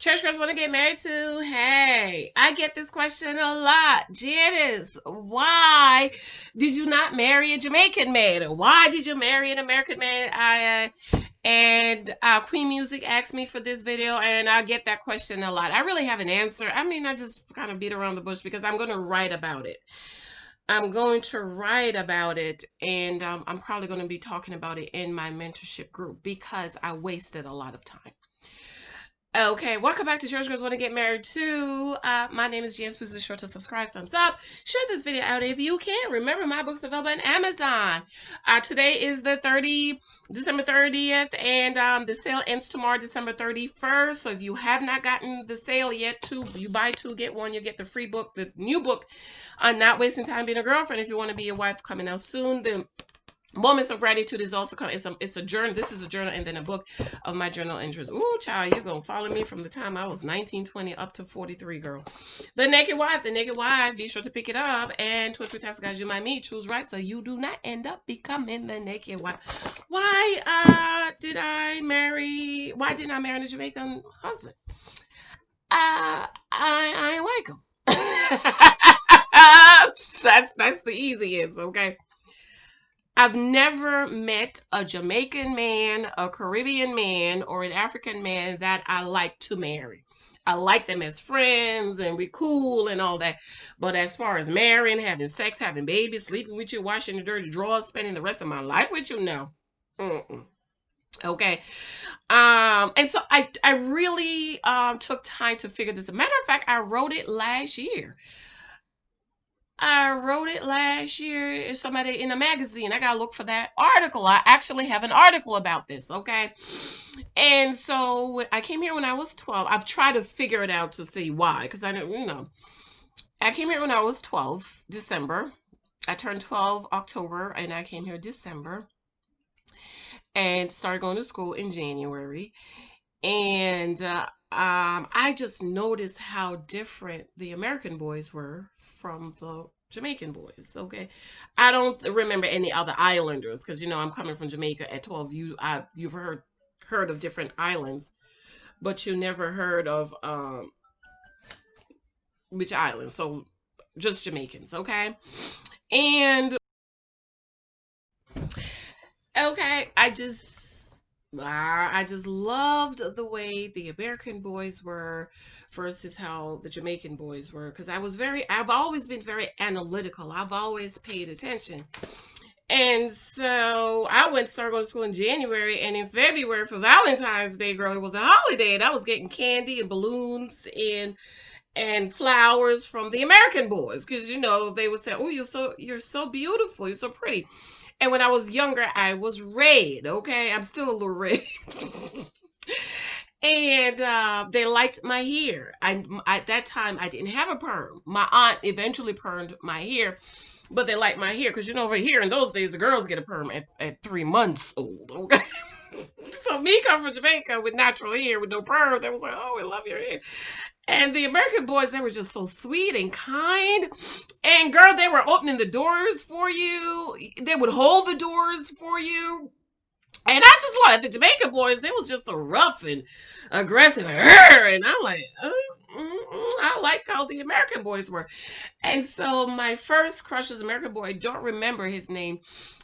Church girls want to get married to? Hey, I get this question a lot. Janice, why did you not marry a Jamaican man? Or why did you marry an American man? Queen Music asked me for this video, and I get that question a lot. I really have an answer. I mean, I just kind of beat around the bush because I'm going to write about it. I'm going to write about it, and I'm probably going to be talking about it in my mentorship group because I wasted a lot of time. Okay, welcome back to Church Girls Want to Get Married Too. My name is Janice. Please be sure to subscribe, thumbs up, share this video out if you can. Remember, my book's available on Amazon. Today is December 30th, and the sale ends tomorrow, December 31st. So if you have not gotten the sale yet, you buy two, get one, you get the free book, the new book on Not Wasting Time Being a Girlfriend. If you want to be a wife, coming out soon. The Moments of Gratitude is also coming. It's a journal. This is a journal and then a book of my journal entries. Ooh, child, you're going to follow me from the time I was 19, 20 up to 43, girl. The Naked Wife. Be sure to pick it up. And 2 or 3 times, guys, you might meet. Choose right so you do not end up becoming the Naked Wife. Why didn't I marry a Jamaican husband? I like him. That's the easy answer, okay? I've never met a Jamaican man, a Caribbean man, or an African man that I like to marry. I like them as friends and we're cool and all that. But as far as marrying, having sex, having babies, sleeping with you, washing your dirty drawers, spending the rest of my life with you, no. Mm-mm. Okay. And so I really took time to figure this. As a matter of fact, I wrote it last year. Somebody in a magazine. I gotta look for that article. I actually have an article about this, okay? And so I came here when I was 12. I've tried to figure it out to see why, because I don't, I came here when I was 12, December. I turned 12 October, and I came here December and started going to school in January. And I just noticed how different the American boys were from the Jamaican boys. Okay, I don't remember any other islanders because I'm coming from Jamaica at 12. You've heard of different islands, but you never heard of which island. So just Jamaicans, okay? And okay, I just loved the way the American boys were versus how the Jamaican boys were because I've always been very analytical. I've always paid attention. And so I started going to school in January, and in February for Valentine's Day, girl, it was a holiday, and I was getting candy and balloons and flowers from the American boys because they would say, "Oh, you're so beautiful, you're so pretty." And when I was younger, I was red. Okay, I'm still a little red. And they liked my hair. At that time I didn't have a perm. My aunt eventually permed my hair, but they liked my hair because over here in those days the girls get a perm at 3 months old. Okay, so me coming from Jamaica with natural hair with no perm, they was like, "Oh, we love your hair." And the American boys, they were just so sweet and kind. And girl, they were opening the doors for you. They would hold the doors for you. And I just like the Jamaican boys, they was just so rough and aggressive. And I'm like, I like how the American boys were. And so my first crush was American boy. I don't remember his name,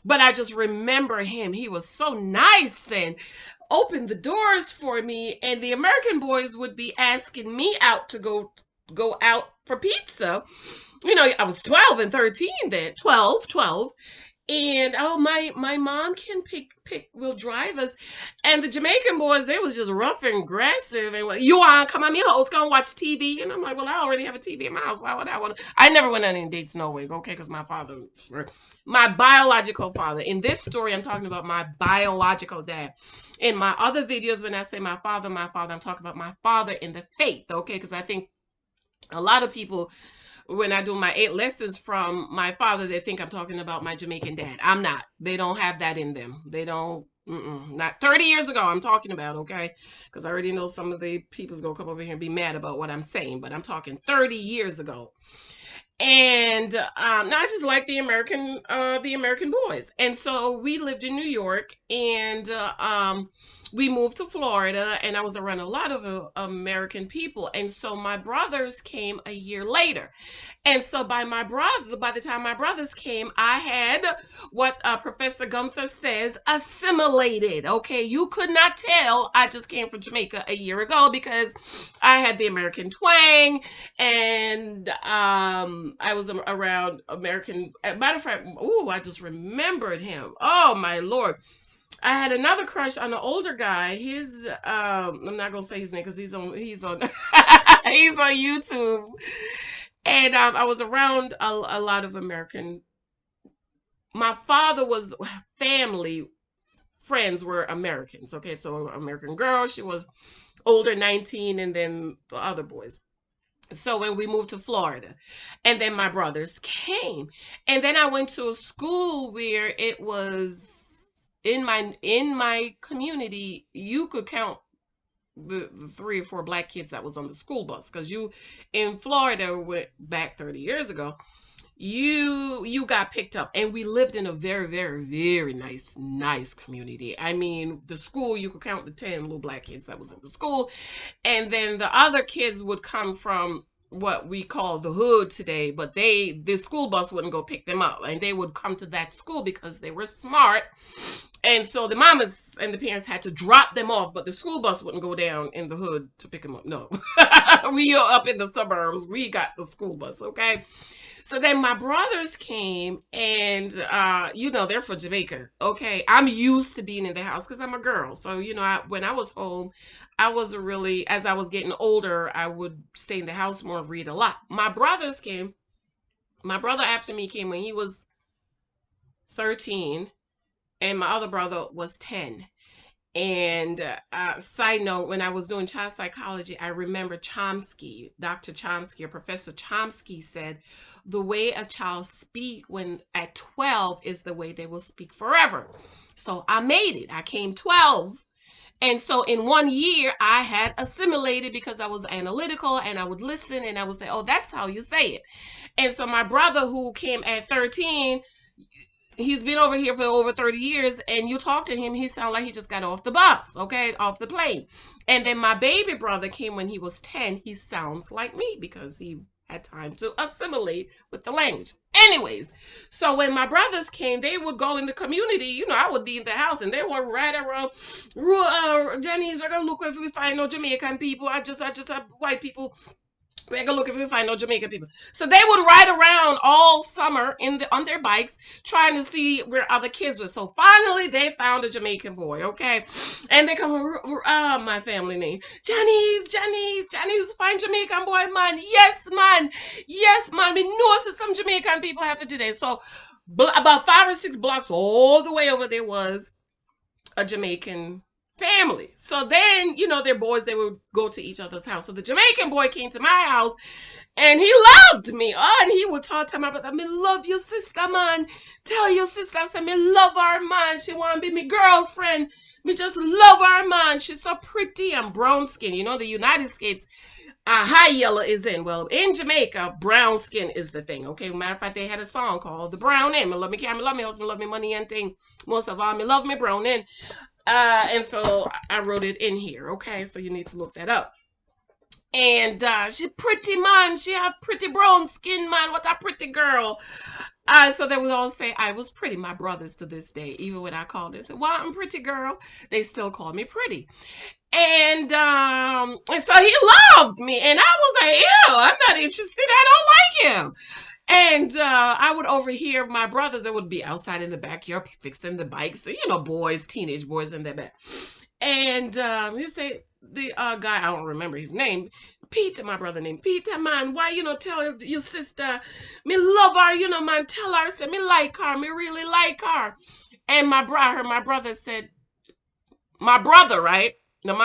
but I just remember him. He was so nice and opened the doors for me, and the American boys would be asking me out to go out for pizza. I was 12 and 13 then. 12. And oh, my mom can will drive us. And the Jamaican boys, they was just rough and aggressive and like, "You want come on, me host, go and watch TV." And I'm like, "Well, I already have a TV in my house. Why would I want to?" I never went on any dates, no way, okay, because my biological father. In this story, I'm talking about my biological dad. In my other videos, when I say my father, I'm talking about my father in the faith, okay? Because I think a lot of people, when I do my 8 lessons from my father, they think I'm talking about my Jamaican dad. I'm not. They don't have that in them. They don't. Not 30 years ago I'm talking about, okay? Because I already know some of the people's going to come over here and be mad about what I'm saying, but I'm talking 30 years ago. And I just like the American boys. And so we lived in New York, and we moved to Florida, and I was around a lot of American people. And so my brothers came a year later. And so by the time my brothers came, I had what Professor Gunther says, assimilated. Okay, you could not tell I just came from Jamaica a year ago because I had the American twang, and I was around American. Matter of fact, oh, I just remembered him. Oh my Lord. I had another crush on an older guy. His I'm not gonna say his name because he's on he's on YouTube. And I was around a lot of American. My father was family friends were Americans. Okay, so American girl, she was older, 19, and then the other boys. So when we moved to Florida, and then my brothers came, and then I went to a school where it was in my community, you could count the 3 or 4 black kids that was on the school bus, because you in Florida went back 30 years ago, you got picked up, and we lived in a very, very, very nice community. I mean, the school, you could count the 10 little black kids that was in the school, and then the other kids would come from what we call the hood today, but the school bus wouldn't go pick them up, and they would come to that school because they were smart. And so the mamas and the parents had to drop them off, but the school bus wouldn't go down in the hood to pick them up. No, we are up in the suburbs. We got the school bus, okay? So then my brothers came, and they're from Jamaica. Okay, I'm used to being in the house because I'm a girl. So when I was home, I wasn't really. As I was getting older, I would stay in the house more and read a lot. My brothers came. My brother after me came when he was 13, and my other brother was 10. And side note, when I was doing child psychology, I remember Chomsky, Dr. Chomsky, or Professor Chomsky said, the way a child speak when at 12 is the way they will speak forever. So I made it. I came 12. And so in 1 year, I had assimilated because I was analytical, and I would listen, and I would say, oh, that's how you say it. And so my brother, who came at 13, he's been over here for over 30 years, and you talk to him, he sounds like he just got off the bus, okay, off the plane. And then my baby brother came when he was 10. He sounds like me because he had time to assimilate with the language. Anyways, so when my brothers came, they would go in the community. I would be in the house, and they were right around, Janice, we're going to look if we find no Jamaican people. I just have white people. We're gonna look if we find no Jamaican people. So they would ride around all summer on their bikes, trying to see where other kids were. So finally, they found a Jamaican boy, okay? And they come, my family name, Janice, find Jamaican boy, man. Yes, man. We know some Jamaican people have to do that. So about 5 or 6 blocks all the way over there was a Jamaican family. So then, their boys, they would go to each other's house. So the Jamaican boy came to my house, and he loved me. Oh, and he would talk to my brother, me love your sister, man. Tell your sister, I said, me love her, man. She want to be my girlfriend. Me just love her, man. She's so pretty and brown skin. The United States, high yellow is in. Well, in Jamaica, brown skin is the thing. Okay, matter of fact, they had a song called The Brown In. Me love me, care, me love me husband, love me money and thing. Most of all, me love me brown in. And so I wrote it in here, okay? So you need to look that up. And she pretty, man. She have pretty brown skin, man. What a pretty girl. So they would all say I was pretty. My brothers to this day, even when I called it, said, well, I'm pretty girl, they still call me pretty. And so he loved me, and I was like, ew, I'm not interested. I don't like him. And I would overhear my brothers that would be outside in the backyard fixing the bikes, boys, teenage boys in their back. And he said, the guy, I don't remember his name, Peter, my brother named Peter, man, why tell your sister, me love her, man, tell her, say, me like her, me really like her. And my brother said, my brother, right? Now,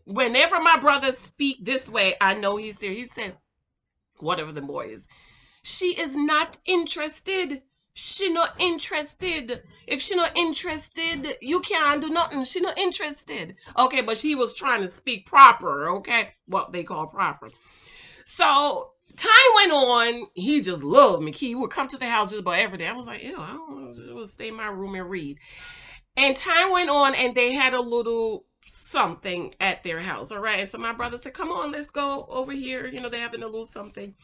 whenever my brothers speak this way, I know he's serious. He said, whatever the boy is, she is not interested. She not interested. If she not interested, you can't do nothing. She not interested. Okay, but he was trying to speak proper, okay? What they call proper. So time went on. He just loved me. He would come to the house just about every day. I was like, ew, I don't want to stay in my room and read. And time went on, and they had a little something at their house. All right. And so my brother said, "Come on, let's go over here. They're having a little something.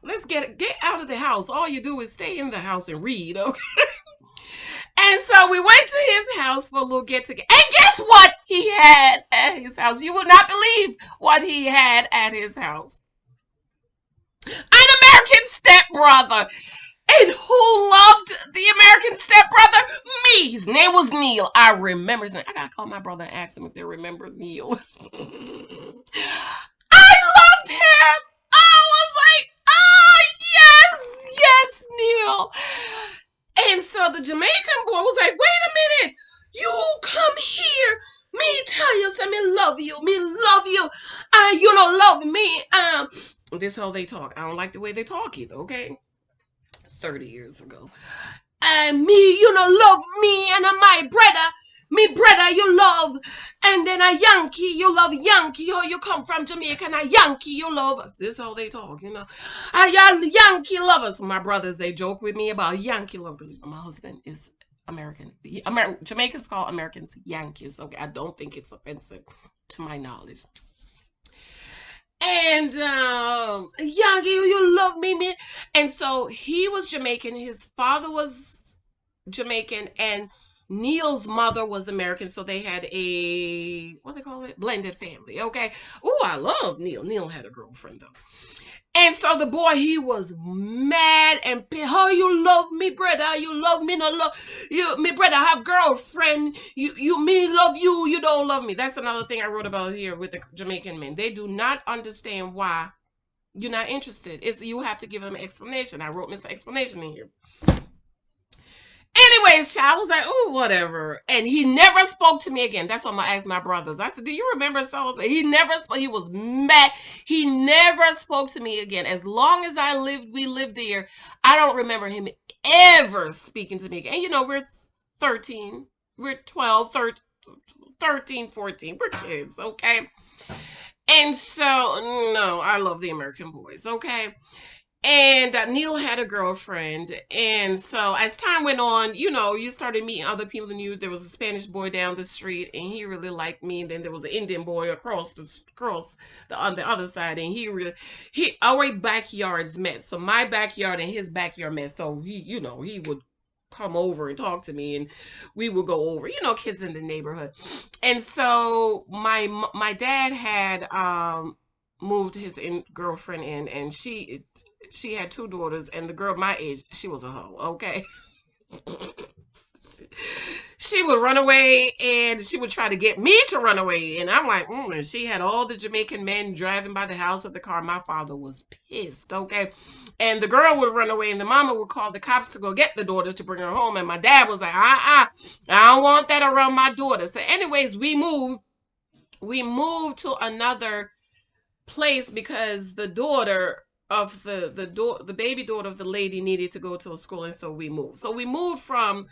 Let's get out of the house. All you do is stay in the house and read." Okay. And so we went to his house for a little get together. And guess what he had at his house? You would not believe what he had at his house. An American stepbrother. And who loved the American stepbrother? Me. His name was Neil. I remember his name. I gotta call my brother and ask him if they remember Neil. I loved him. I was like, oh, yes, yes, Neil. And so the Jamaican boy was like, wait a minute. You come here. Me tell you something. Me love you. Me love you. You don't love me. This is how they talk. I don't like the way they talk either, okay? 30 years ago. And me, you know, love me and my brother. Me brother, you love. And then a Yankee, you love Yankee. Oh, you come from Jamaica and a Yankee, you love us. This is how they talk, Y'all Yankee lovers. My brothers, they joke with me about Yankee love because my husband is American. Jamaicans call Americans Yankees. Okay, I don't think it's offensive to my knowledge. And Yankee, you love me. And so he was Jamaican. His father was Jamaican, and Neil's mother was American. So they had a, what they call it, blended family. Okay. Oh, I love Neil. Neil had a girlfriend though. And so the boy, he was mad and pissed. Oh, you love me, brother. You love me, no love you. Me, brother, I have girlfriend. Me love you. You don't love me. That's another thing I wrote about here with the Jamaican men. They do not understand why you're not interested. You have to give them an explanation. I wrote Mr. Explanation in here. Anyways, I was like, oh, whatever. And he never spoke to me again. That's what I asked my brothers. I said, do you remember so? He never spoke. He was mad. He never spoke to me again. As long as we lived there, I don't remember him ever speaking to me again. And we're 13, we're 12, 13, 14. We're kids, okay? And so, no, I love the American boys, okay? And Neil had a girlfriend. And so as time went on, you started meeting other people and there was a Spanish boy down the street and he really liked me. And then there was an Indian boy across on the other side. And our backyards met. So my backyard and his backyard met. So he would come over and talk to me and we would go over, kids in the neighborhood. And so my dad had moved his girlfriend in, and she had 2 daughters, and the girl my age, she was a hoe, okay? She would run away, and she would try to get me to run away, and I'm like, and she had all the Jamaican men driving by the house of the car. My father was pissed, okay? And the girl would run away, and the mama would call the cops to go get the daughter to bring her home, and my dad was like, I don't want that around my daughter. So anyways, we moved to another place because the daughter of the baby daughter of the lady needed to go to a school, and so we moved. So we moved from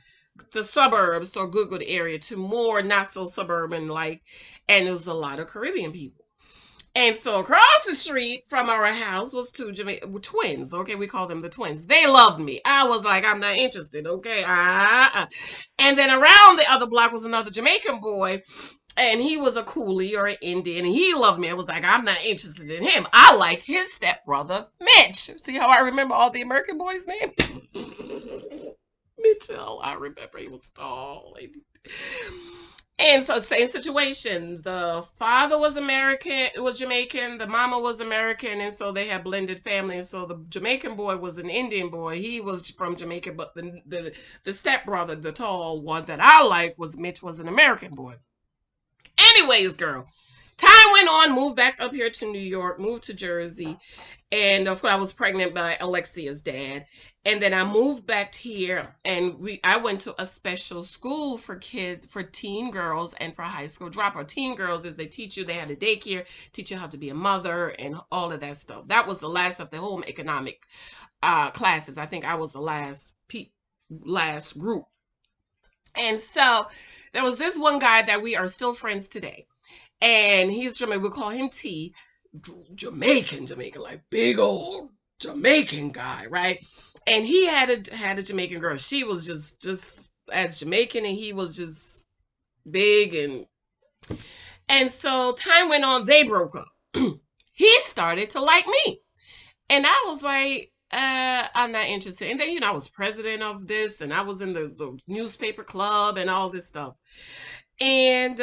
the suburbs or good area to more not so suburban and there was a lot of Caribbean people. And so across the street from our house was 2 twins. Okay, we call them the twins. They loved me. I was like, I'm not interested. Okay, And then around the other block was another Jamaican boy. And he was a coolie or an Indian, and he loved me. I was like, I'm not interested in him. I liked his stepbrother, Mitch. See how I remember all the American boys' names? Mitchell, I remember he was tall. And so same situation. The father was Jamaican, the mama was American, and so they had blended families. So the Jamaican boy was an Indian boy. He was from Jamaica, but the stepbrother, the tall one that I liked, Mitch was an American boy. Anyways, girl, time went on, moved back up here to New York, moved to Jersey, and of course I was pregnant by Alexia's dad. And then I moved back here, and I went to a special school for teen girls and for high school dropout. Teen girls is they had a daycare, teach you how to be a mother and all of that stuff. That was the last of the home economic classes. I think I was the last group. And so there was this one guy that we are still friends today. And he's Jamaican. We call him T. Jamaican, like big old Jamaican guy, right? And he had a Jamaican girl. She was just as Jamaican, and he was just big, and so time went on. They broke up. He started to like me, and I was like, I'm not interested. And then I was president of this, and I was in the newspaper club and all this stuff. And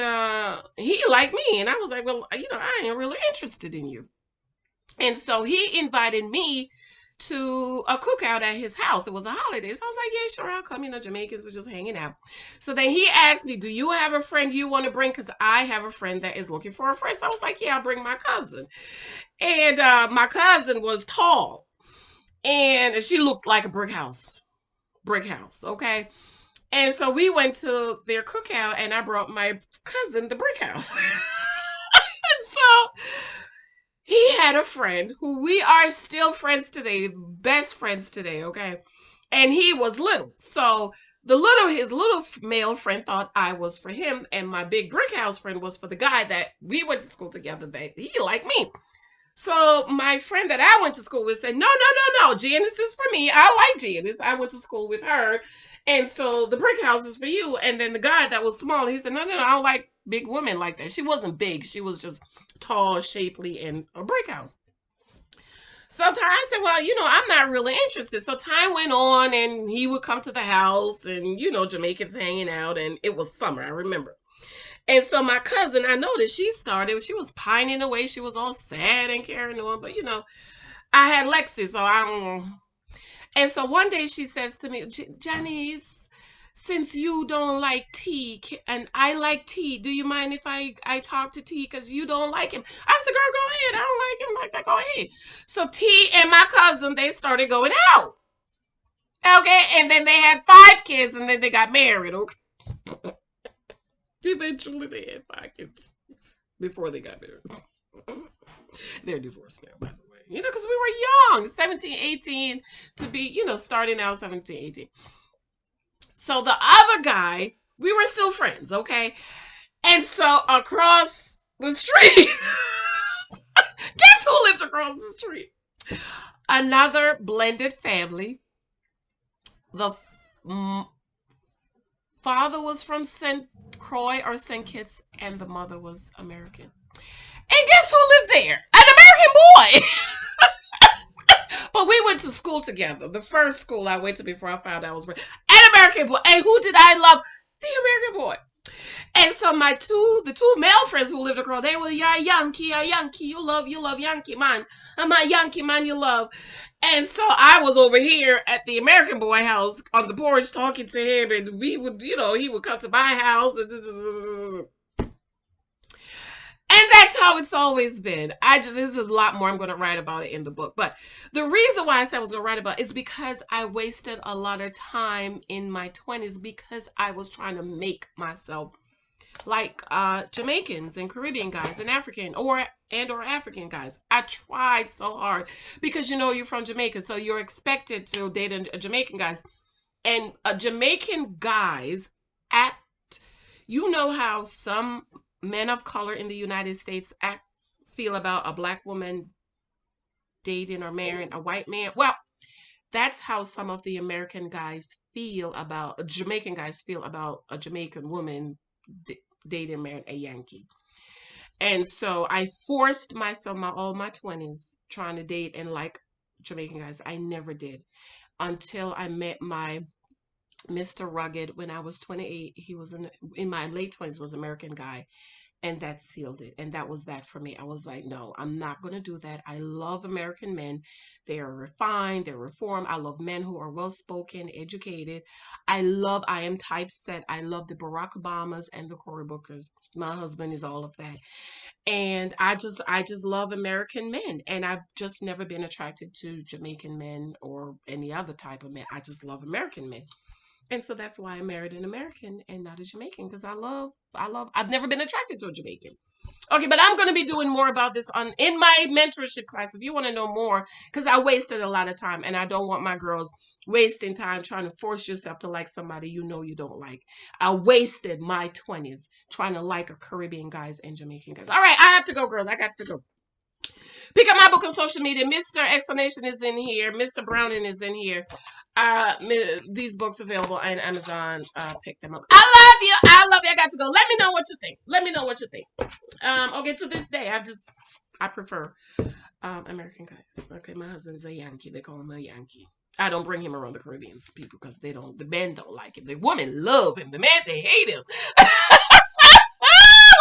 he liked me, and I was like, well, I ain't really interested in you. And so he invited me to a cookout at his house. It was a holiday. So I was like, yeah, sure, I'll come. Jamaicans were just hanging out. So then he asked me, do you have a friend you want to bring? Because I have a friend that is looking for a friend. So I was like, yeah, I'll bring my cousin. And my cousin was tall, and she looked like a brick house. Brick house, okay? And so we went to their cookout, and I brought my cousin the brick house. And so he had a friend who we are still friends today, best friends today, okay? And he was little. So his little male friend thought I was for him, and my big brick house friend was for the guy that we went to school together that he liked me. So my friend that I went to school with said, no, no, no, no, Janice is for me. I like Janice. I went to school with her. And so the brick house is for you. And then the guy that was small, he said, no, no, no, I don't like big women like that. She wasn't big. She was just tall, shapely, and a brick house. So I said, well, I'm not really interested. So time went on, and he would come to the house, and, Jamaicans hanging out, and it was summer, I remember. And so my cousin, I noticed she was pining away. She was all sad and carrying on. But, I had Lexi, so I don't. And so one day she says to me, Janice, since you don't like tea and I like tea, do you mind if I talk to T because you don't like him? I said, girl, go ahead. I don't like him like that. Go ahead. So T and my cousin, they started going out. Okay. And then they had 5 kids, and then they got married. Okay. Eventually they had 5 kids before they got married. They're divorced now, by the way. Because we were young, 17, 18 to be, starting out 17, 18. So the other guy, we were still friends, okay? And so across the street, guess who lived across the street? Another blended family. The father was from St. Croix or St. Kitts, and the mother was American. And guess who lived there? An American boy. But we went to school together. The first school I went to before I found out I was an American boy. And who did I love? The American boy. And so the two male friends who lived across, they were, yeah, Yankee, you love Yankee man. I'm a Yankee man you love. And so I was over here at the American boy house on the porch talking to him, and we would, he would come to my house. And that's how it's always been. This is a lot more. I'm going to write about it in the book. But the reason why I said I was going to write about it is because I wasted a lot of time in my 20s because I was trying to make myself like Jamaicans and Caribbean guys and African or African guys. I tried so hard because you're from Jamaica, so you're expected to date a Jamaican guys. And Jamaican guys how some men of color in the United States feel about a black woman dating or marrying a white man. Well, that's how some of the Jamaican guys feel about a Jamaican woman dating and marrying a Yankee. And so I forced myself all my 20s trying to date and like Jamaican guys. I never did until I met my Mr. Rugged when I was 28. He was in my late 20s, was an American guy, and that sealed it. And that was that for me. I was like, no, I'm not going to do that. I love American men. They are refined, they're reformed. I love men who are well-spoken, educated. I am typeset. I love the Barack Obamas and the Cory Bookers. My husband is all of that. And I just love American men. And I've just never been attracted to Jamaican men or any other type of men. I just love American men. And so that's why I married an American and not a Jamaican, because I've never been attracted to a Jamaican. Okay, but I'm going to be doing more about this in my mentorship class if you want to know more, because I wasted a lot of time, and I don't want my girls wasting time trying to force yourself to like somebody you don't like. I wasted my 20s trying to like a Caribbean guys and Jamaican guys. All right, I have to go, girls. I got to go. Pick up my book on social media. Mr. Explanation is in here. Mr. Browning is in here. These books available on Amazon. Pick them up. I love you. I love you. I got to go. Let me know what you think. Let me know what you think. Okay, to this day, I prefer American guys. Okay, my husband is a Yankee. They call him a Yankee. I don't bring him around the Caribbean people because the men don't like him. The women love him. The men, they hate him. When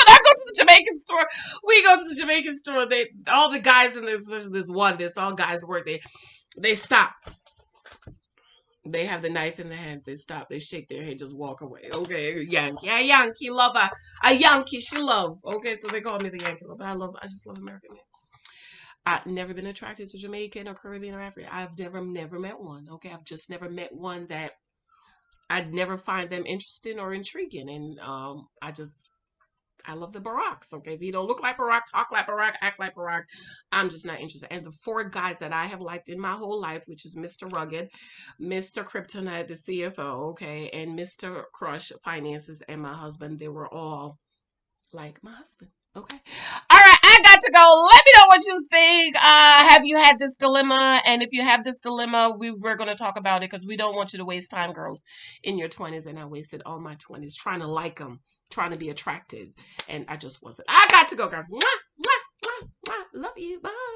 I go to the Jamaican store, we go to the Jamaican store. All the guys in this all guys work. They stop. They have the knife in their hand. They stop. They shake their head, just walk away. Okay, Yankee, a Yankee lover, a Yankee she love. Okay, so they call me the Yankee lover. I just love American men. I've never been attracted to Jamaican or Caribbean or African. I've never met one. Okay, I've just never met one that I'd never find them interesting or intriguing. And I love the Baracks. Okay, if you don't look like Barack, talk like Barack, act like Barack, I'm just not interested. And the 4 guys that I have liked in my whole life, which is Mr. Rugged, Mr. Kryptonite, the CFO, okay, and Mr. Crush Finances, and my husband, they were all like my husband. Okay. All right, I got to go. Let me know what you think. Have you had this dilemma? And if you have this dilemma, we're going to talk about it because we don't want you to waste time, girls, in your 20s. And I wasted all my 20s trying to like them, trying to be attracted. And I just wasn't. I got to go, girl. Mwah, mwah, mwah, mwah. Love you. Bye.